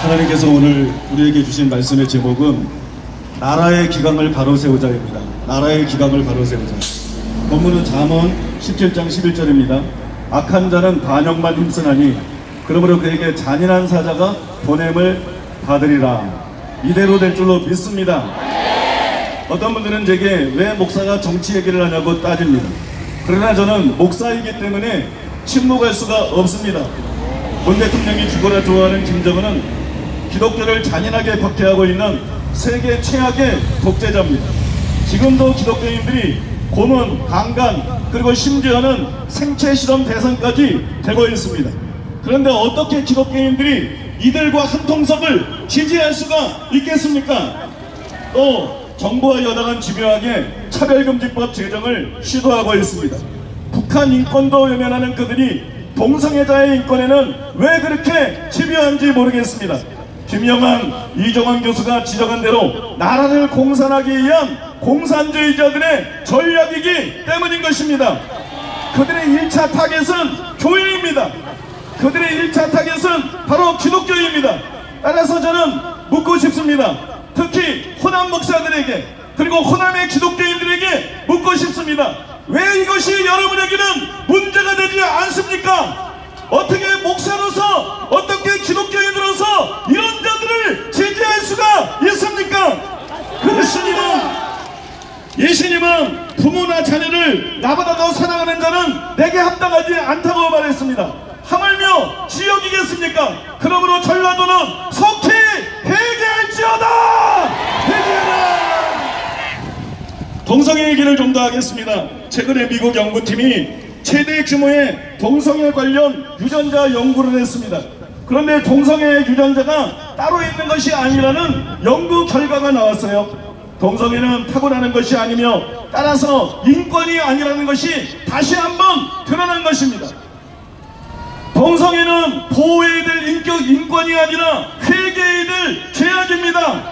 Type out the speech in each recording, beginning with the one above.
하나님께서 오늘 우리에게 주신 말씀의 제목은 나라의 기강을 바로 세우자입니다. 나라의 기강을 바로 세우자. 본문은 잠언 17장 11절입니다. 악한 자는 반역만 힘쓰나니 그러므로 그에게 잔인한 사자가 보냄을 받으리라. 이대로 될 줄로 믿습니다. 어떤 분들은 제게 왜 목사가 정치 얘기를 하냐고 따집니다. 그러나 저는 목사이기 때문에 침묵할 수가 없습니다. 문 대통령이 죽어라 좋아하는 김정은은 기독교를 잔인하게 박해하고 있는 세계 최악의 독재자입니다. 지금도 기독교인들이 고문, 강간, 그리고 심지어는 생체 실험 대상까지 되고 있습니다. 그런데 어떻게 기독교인들이 이들과 한 통섭을 지지할 수가 있겠습니까? 또 정부와 여당은 집요하게 차별금지법 제정을 시도하고 있습니다. 북한 인권도 외면하는 그들이 동성애자의 인권에는 왜 그렇게 집요한지 모르겠습니다. 김영환, 이정환 교수가 지적한 대로 나라를 공산하기 위한 공산주의자들의 전략이기 때문인 것입니다. 그들의 1차 타겟은 교회입니다. 그들의 1차 타겟은 바로 기독교입니다. 따라서 저는 묻고 싶습니다. 특히 호남 목사들에게, 그리고 호남의 기독교인들에게 묻고 싶습니다. 왜 이것이 여러분에게는 문제가 되지 않습니까? 어떻게 목사로서, 어떻게 기독교인으로서 이런 자들을 지지할 수가 있습니까? 예수님은 부모나 자녀를 나보다 더 사랑하는 자는 내게 합당하지 않다고 말했습니다. 하물며 지역이겠습니까? 그러므로 전라도는 속히 회개할지어다! 회개하라! 동성애 얘기를 좀 더 하겠습니다. 최근에 미국 연구팀이 최대 규모의 동성애 관련 유전자 연구를 했습니다. 그런데 동성애 유전자가 따로 있는 것이 아니라는 연구 결과가 나왔어요. 동성애는 타고나는 것이 아니며 따라서 인권이 아니라는 것이 다시 한번 드러난 것입니다. 동성애는 보호해야 될 인권이 아니라 회개해야 될 죄악입니다.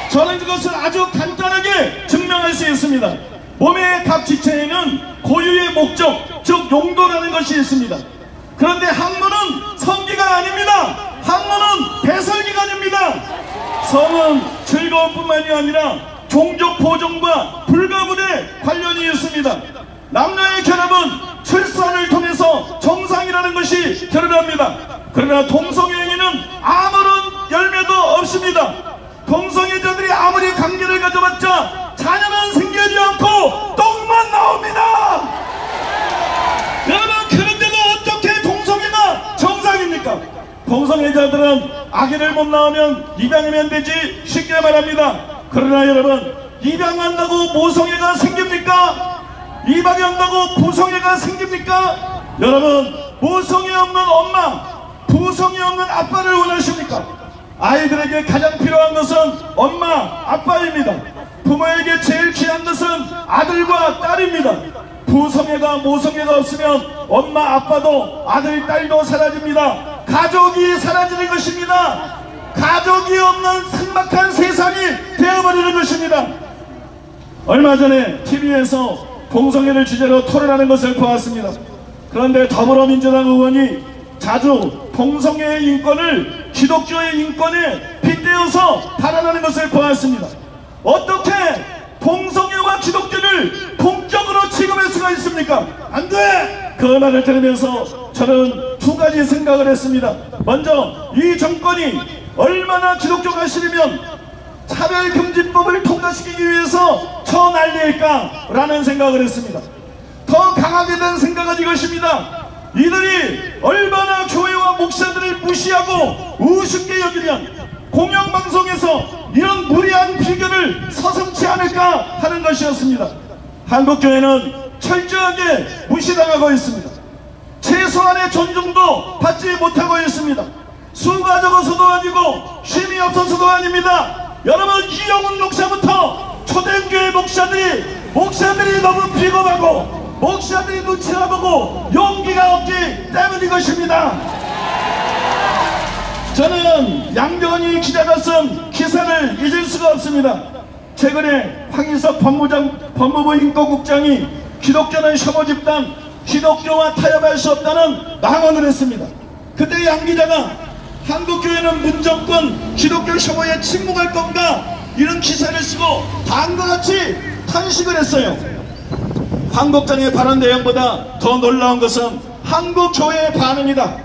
저는 그것을 아주 간단하게 증명할 수 있습니다. 몸의 각 지체에는 고유의 목적, 즉 용도라는 것이 있습니다. 그런데 학문은 성기가 아닙니다. 학문은 배설기관입니다. 성은 즐거움뿐만이 아니라 종족 보존과 불가분의 관련이 있습니다. 남녀의 결합은 출산을 통해서 정상이라는 것이 드러납니다. 그러나 동성애에는 아무런 열매도 없습니다. 동성애자들이 아무리 관계를 가져봤자 자녀는 생기지 않고 똥만 나옵니다. 여러분, 그런데도 어떻게 동성애가 정상입니까? 동성애자들은 아기를 못 낳으면 입양하면 되지, 쉽게 말합니다. 그러나 여러분, 입양한다고 모성애가 생깁니까? 입양한다고 부성애가 생깁니까? 여러분, 모성애 없는 엄마, 부성애 없는 아빠를 원하십니까? 아이들에게 가장 필요한 것은 엄마, 아빠입니다. 부모에게 제일 귀한 것은 아들과 딸입니다. 부성애가 모성애가 없으면 엄마, 아빠도 아들, 딸도 사라집니다. 가족이 사라지는 것입니다. 가족이 없는 삭막한 세상이 되어버리는 것입니다. 얼마 전에 TV에서 동성애를 주제로 토론하는 것을 보았습니다. 그런데 더불어민주당 의원이 자주 동성애의 인권을 기독교의 인권에 빗대어서 발언하는 것을 보았습니다. 어떻게 동성애와 기독교를 동격으로 취급할 수가 있습니까? 안 돼! 그 말을 들으면서 저는 두 가지 생각을 했습니다. 먼저, 이 정권이 얼마나 기독교가 싫으면 차별금지법을 통과시키기 위해서 저 난리일까? 라는 생각을 했습니다. 더 강하게 된 생각은 이것입니다. 이들이 얼마나 교회와 목사들을 무시하고 우습게 여기면 공영방송에서 이런 무리한 비교를 서슴지 않을까 하는 것이었습니다. 한국교회는 철저하게 무시당하고 있습니다. 최소한의 존중도 받지 못하고 있습니다. 수가 적어서도 아니고 쉼이 없어서도 아닙니다. 여러분, 이영훈 목사부터 초대교회 목사들이 너무 비겁하고 목사들이 눈치를 보고 용기가 없기 때문인 것입니다. 저는 양병원이 기자가 쓴 기사를 잊을 수가 없습니다. 최근에 황희석 법무부 인권국장이 기독교는 혐오 집단, 기독교와 타협할 수 없다는 망언을 했습니다. 그때 양 기자가 한국교회는 문정권 기독교 혐오에 침묵할 건가, 이런 기사를 쓰고 다음과 같이 탄식을 했어요. 황 국장의 발언 내용보다 더 놀라운 것은 한국교회의 반응이다.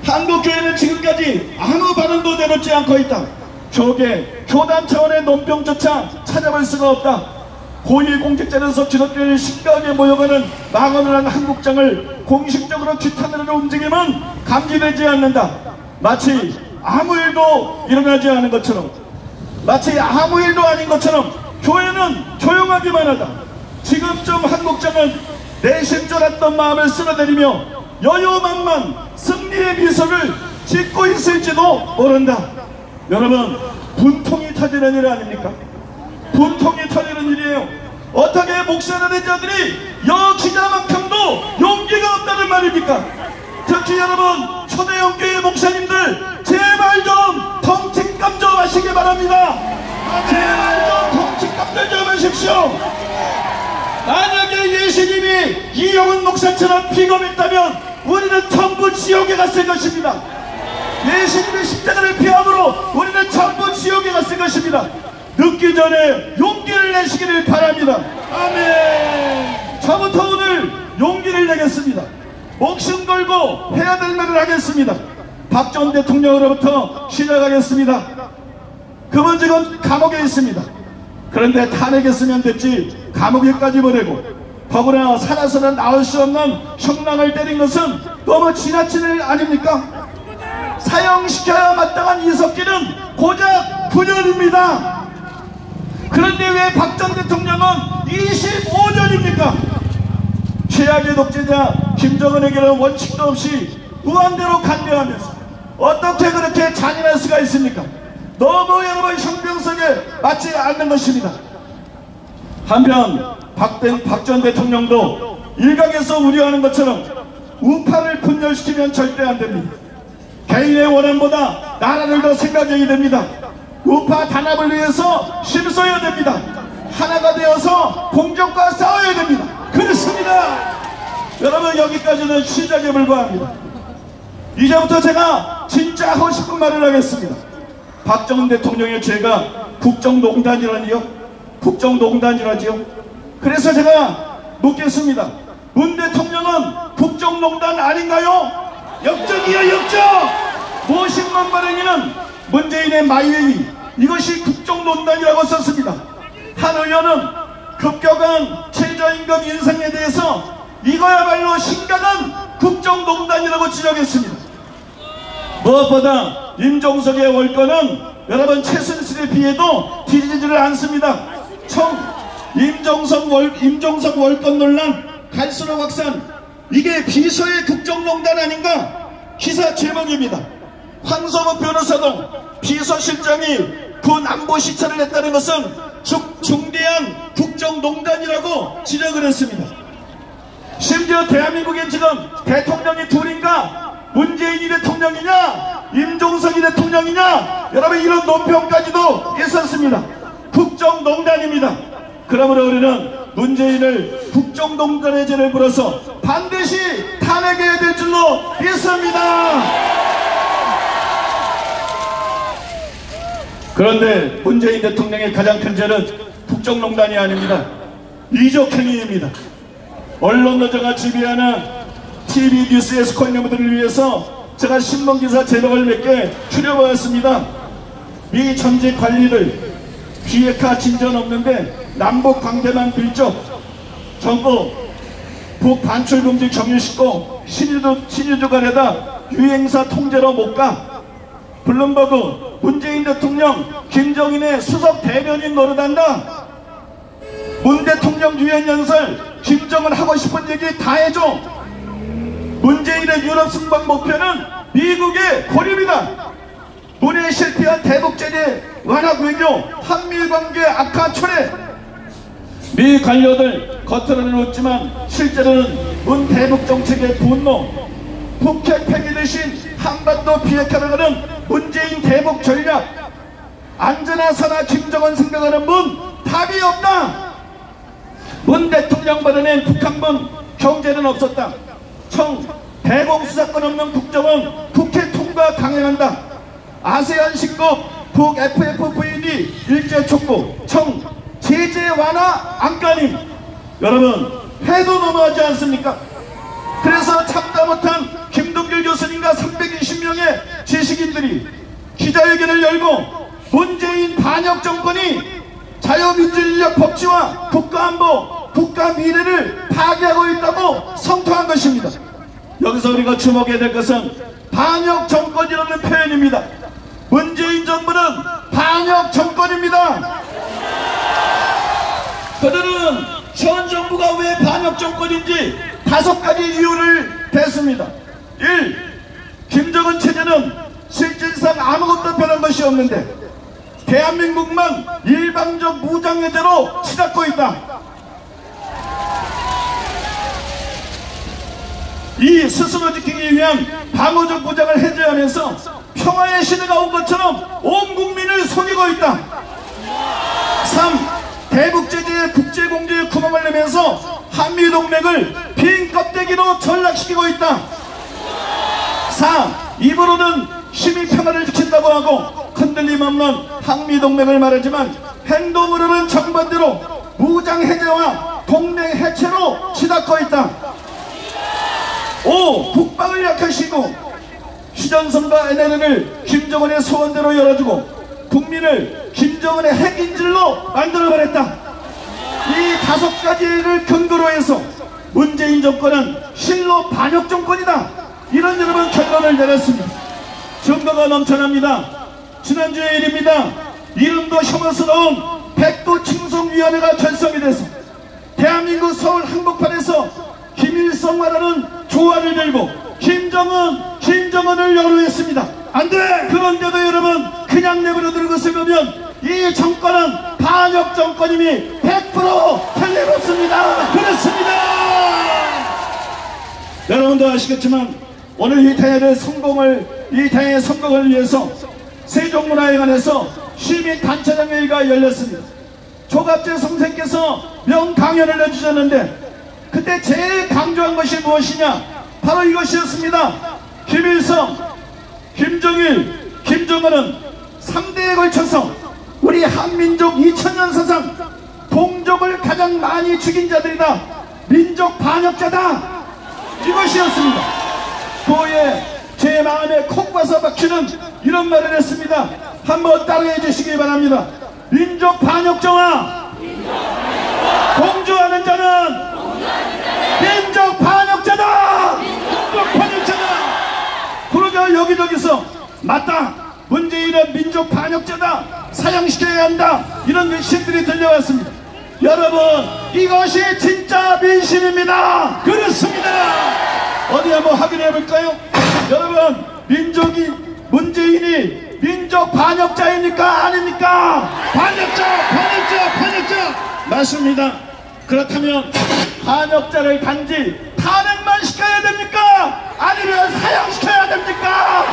한국교회는 지금까지 아무 반응도 내놓지 않고 있다. 교계, 교단 차원의 논평조차 찾아볼 수가 없다. 고위공직자로서 기독교인을 심각하게 모욕하는 망언을 한 한국장을 공식적으로 규탄하는 움직임은 감지되지 않는다. 마치 아무 일도 일어나지 않은 것처럼, 마치 아무 일도 아닌 것처럼 교회는 조용하기만 하다. 지금쯤 한국장은 내심절했던 마음을 쓸어내리며 여유만만 승리의 미소를 짓고 있을지도 모른다. 여러분, 분통이 터지는 일 아닙니까? 분통이 터지는 일이에요. 어떻게 목사를 낸 자들이 여기자만큼도 용기가 없다는 말입니까? 특히 여러분, 초대형교회 목사님들 제발 좀 덩치감 좀 하시기 바랍니다. 제발 좀 덩치감들 좀 하십시오. 만약에 예수님이 이영훈 목사처럼 비겁했다면 우리는 전부 지옥에 갔을 것입니다. 예수님의 십자가를 피함으로 우리는 전부 지옥에 갔을 것입니다. 늦기 전에 용기를 내시기를 바랍니다. 아멘. 저부터 오늘 용기를 내겠습니다. 목숨 걸고 해야 될 말을 하겠습니다. 박 전 대통령으로부터 시작하겠습니다. 그분 지금 감옥에 있습니다. 그런데 탄핵했으면 됐지 감옥에까지 보내고 더구나 살아서는 나올 수 없는 형량을 때린 것은 너무 지나친 일 아닙니까? 사형시켜야 마땅한 이석기는 고작 9년입니다. 그런데 왜 박 전 대통령은 25년입니까? 최악의 독재자 김정은에게는 원칙도 없이 무한대로 간대하면서 어떻게 그렇게 잔인할 수가 있습니까? 너무 여러분 형평성에 맞지 않는 것입니다. 한편 박 전 대통령도 일각에서 우려하는 것처럼 우파를 분열시키면 절대 안 됩니다. 개인의 원한보다 나라를 더 생각해야 됩니다. 우파 단합을 위해서 힘써야 됩니다. 하나가 되어서 공적과 싸워야 됩니다. 그렇습니다. 여러분, 여기까지는 시작에 불과합니다. 이제부터 제가 진짜 하고 싶은 말을 하겠습니다. 박 전 대통령의 죄가 국정농단이라니요? 국정농단이라지요? 그래서 제가 묻겠습니다. 문 대통령은 국정농단 아닌가요? 역적이요, 역적! 모신만 발행위는 문재인의 마이웨이, 이것이 국정농단이라고 썼습니다. 한 의원은 급격한 최저임금 인상에 대해서 이거야말로 심각한 국정농단이라고 지적했습니다. 무엇보다 임종석의 월권은 여러분 최순실에 비해도 뒤지지를 않습니다. 임종석 월권 논란 갈수록 확산, 이게 비서의 국정농단 아닌가? 기사 제목입니다. 황성욱 변호사도 비서실장이 군 안보 시찰을 했다는 것은 중대한 국정농단이라고 지적을 했습니다. 심지어 대한민국에 지금 대통령이 둘인가? 문재인이 대통령이냐? 임종석이 대통령이냐? 여러분, 이런 논평까지도 있었습니다. 국정농단입니다. 그러므로 우리는 문재인을 국정농단의 죄를 물어서 반드시 탄핵해야 될 줄로 믿습니다. 그런데 문재인 대통령의 가장 큰 죄는 국정농단이 아닙니다. 이적행위입니다. 언론 노조가 지배하는 TV 뉴스 에스코인너들을 위해서 제가 신문기사 제목을 몇 개 추려보았습니다. 미 전직 관리들 비핵화 진전 없는데 남북 관계만 밀접, 정부 북 반출 금지 경유시고 신유주 간에다 유행사 통제로 못 가. 블룸버그 문재인 대통령 김정인의 수석 대변인 노릇한다. 문 대통령 유엔연설 김정은 하고 싶은 얘기 다 해줘. 문재인의 유럽 순방 목표는 미국의 고립이다. 문에 실패한 대북제재 완화 외교, 한미관계 악화 초래. 미 관료들 겉으로는 웃지만 실제로는 문 대북 정책의 분노, 북핵 폐기 대신 한반도 비핵화를 하는 문재인 대북 전략, 안전하 사나 김정은 생각하는 문 답이 없다. 문 대통령 발언엔 북한군 경제는 없었다. 대공수사권 없는 국정원 국회 통과 통과 강행한다. 아세안 신고 북 FFVD 일제 촉구 청 제재 완화 안간힘. 여러분 해도 너무하지 않습니까? 그래서 참다 못한 김동길 교수님과 320명의 지식인들이 기자회견을 열고 문재인 반역 정권이 자유민주인력 법치와 국가안보, 국가 미래를 파괴하고 있다고 성토한 것입니다. 여기서 우리가 주목해야 될 것은 반역 정권이라는 표현입니다. 문재인 정부는 반역 정권입니다. 그들은 현 정부가 왜 반역 정권인지 5가지 이유를 댔습니다. 1. 김정은 체제는 실질상 아무것도 변한 것이 없는데 대한민국만 일방적 무장해제로 치닫고 있다. 2. 스스로 지키기 위한 방어적 무장을 해제하면서 평화의 시대가 온 것처럼 온 국민을 속이고 있다. 3. 대북제재의 국제공조에 구멍을 내면서 한미동맹을 빈 껍데기로 전락시키고 있다. 4. 입으로는 시민평화를 지킨다고 하고 흔들림 없는 한미동맹을 말하지만 행동으로는 정반대로 무장해제와 동맹 해체로 치닫고 있다. 5. 국방을 약화시키고 휴전선과 NLL을 김정은의 소원대로 열어주고 국민을 김정은의 핵인질로 만들어버렸다. 이 5가지를 근거로 해서 문재인 정권은 실로 반역 정권이다. 이런 여러분 결론을 내렸습니다. 증거가 넘쳐납니다. 지난주의 일입니다. 이름도 혐오스러운 백도칭송위원회가 결성이 돼서 대한민국 서울 한복판에서 김일성과라는 조화를 들고 김정은을 연호했습니다. 안돼! 그런데도 여러분 그냥 내버려두는 것을 보면 이 정권은 반역 정권임이 100% 틀림없습니다. 그렇습니다. 여러분도 아시겠지만 오늘 이 대회의 성공을 위해서 세종문화회관에서 시민단체장회의가 열렸습니다. 조갑재 선생께서 명강연을 해주셨는데 그때 제일 강조한 것이 무엇이냐? 바로 이것이었습니다. 김일성, 김정일, 김정은은 3대에 걸쳐서 우리 한민족 2000년 사상 동족을 가장 많이 죽인 자들이다. 민족 반역자다. 이것이었습니다. 그에 제 마음에 콕 와서 박히는 이런 말을 했습니다. 한번 따라해 주시기 바랍니다. 민족 반역자와 공조하는 자는 민족 반역자다. 민족 반역자다. 그러자 여기저기서 맞다, 문재인은 민족 반역자다, 사형시켜야 한다, 이런 외침들이 들려왔습니다. 여러분 이것이 진짜 민심입니다. 그렇습니다. 어디 한번 확인해 볼까요? 여러분 문재인이 민족 반역자입니까 아닙니까? 반역자 맞습니다. 그렇다면 반역자를 단지 탄핵만 시켜야 됩니까? 아니면 사형시켜야 됩니까?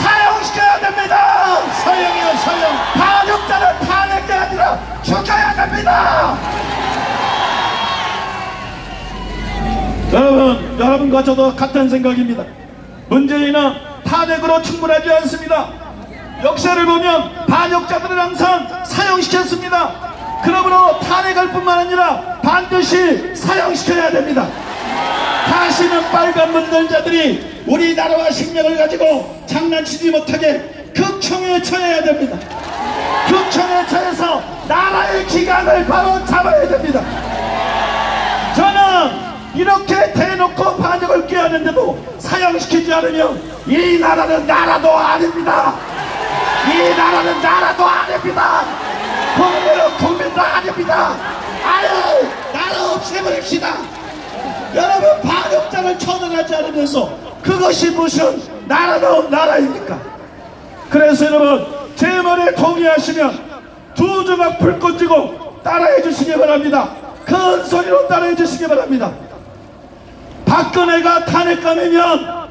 사형시켜야 됩니다. 사형이요, 사형. 반역자는 탄핵이 아니라 죽여야 됩니다. 여러분과 저도 같은 생각입니다. 문재인은 탄핵으로 충분하지 않습니다. 역사를 보면 반역자들은 항상 사형시켰습니다. 그러므로 탄핵할 뿐만 아니라 반드시 사형시켜야 됩니다. 다시는 빨간 문들자들이 우리나라와 식량을 가지고 장난치지 못하게 극형에 처해야 됩니다. 극형에 처해서 나라의 기강을 바로 잡아야 됩니다. 저는 이렇게 대놓고 반역을 꾀하는데도 사형시키지 않으면 이 나라는 나라도 아닙니다. 이 나라는 나라도 아닙니다. 국민은 국민도 아닙니다. 아유, 나라 없애버립시다. 여러분 반역자를 처벌하지 않으면서 그것이 무슨 나라다운 나라입니까? 그래서 여러분 제 말에 동의하시면 두 주먹 불꽃 쥐고 따라해 주시기 바랍니다. 큰 소리로 따라해 주시기 바랍니다. 박근혜가 탄핵감이면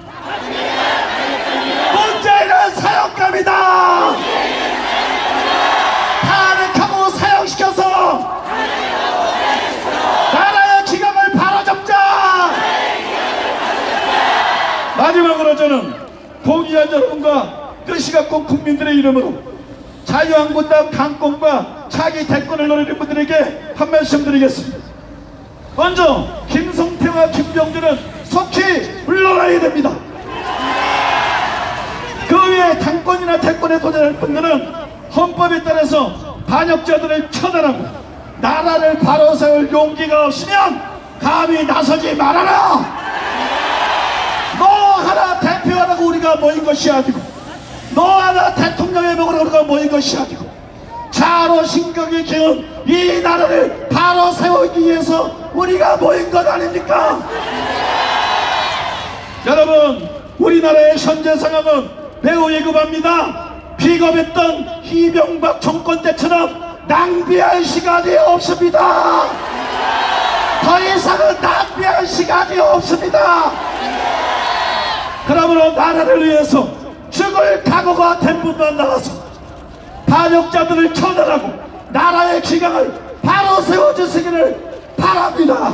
문재인은 사형감이다. 탄핵하고 사형시켜서 나라의 기강을 바로잡자. 마지막으로 저는 그 시각국 국민들의 이름으로 자유한국당 당권과 자기 대권을 노리는 분들에게 한 말씀 드리겠습니다. 먼저 김성태와 김병준은 속히 물러나야 됩니다. 그 외에 당권이나 대권에 도전할 분들은 헌법에 따라서 반역자들을 처단하고 나라를 바로 세울 용기가 없으면 감히 나서지 말아라. 너 하나 대표하라고 우리가 모인 것이 아니고, 너 하나 대통령의 목으로 우리가 모인 것이 아니고, 자로 신경이 기운 이 나라를 바로 세우기 위해서 우리가 모인 것 아닙니까? 여러분, 우리나라의 현재 상황은 매우 위급합니다. 비겁했던 이명박 정권 때처럼 낭비할 시간이 없습니다. 더 이상은 낭비할 시간이 없습니다. 그러므로 나라를 위해서 죽을 각오가 된 분만 나와서 반역자들을 처단하고 나라의 기강을 바로 세워주시기를 바랍니다.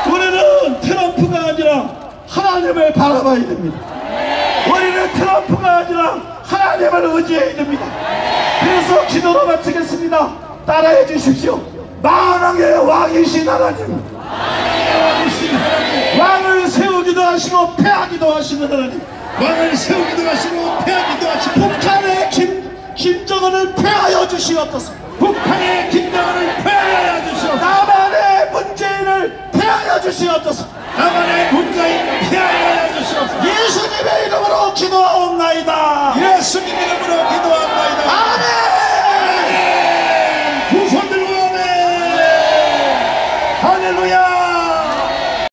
우리는 트럼프가 아니라 하나님을 바라봐야 됩니다. 우리는 트럼프가 아니라 하나님을 의지해야 됩니다. 그래서 기도로 마치겠습니다. 따라해 주십시오. 만왕의 왕이신 하나님, 왕을 세우기도 하시고 패하기도 하시는 하나님, 왕을 세우기도 하시고 패하기도 하시고, 북한의 김정은을 패하여 주시옵소서. 북한의 김정은을 패하여 주시옵소서. 남한의 문재인을 패하여 주시옵소서. 남한의 문재인을 패하여 주시옵소서. 예수님의 이름으로 기도하옵나이다. 예수님 이름으로 기도합니다. 아멘. 두 손 들고 아멘. 할렐루야.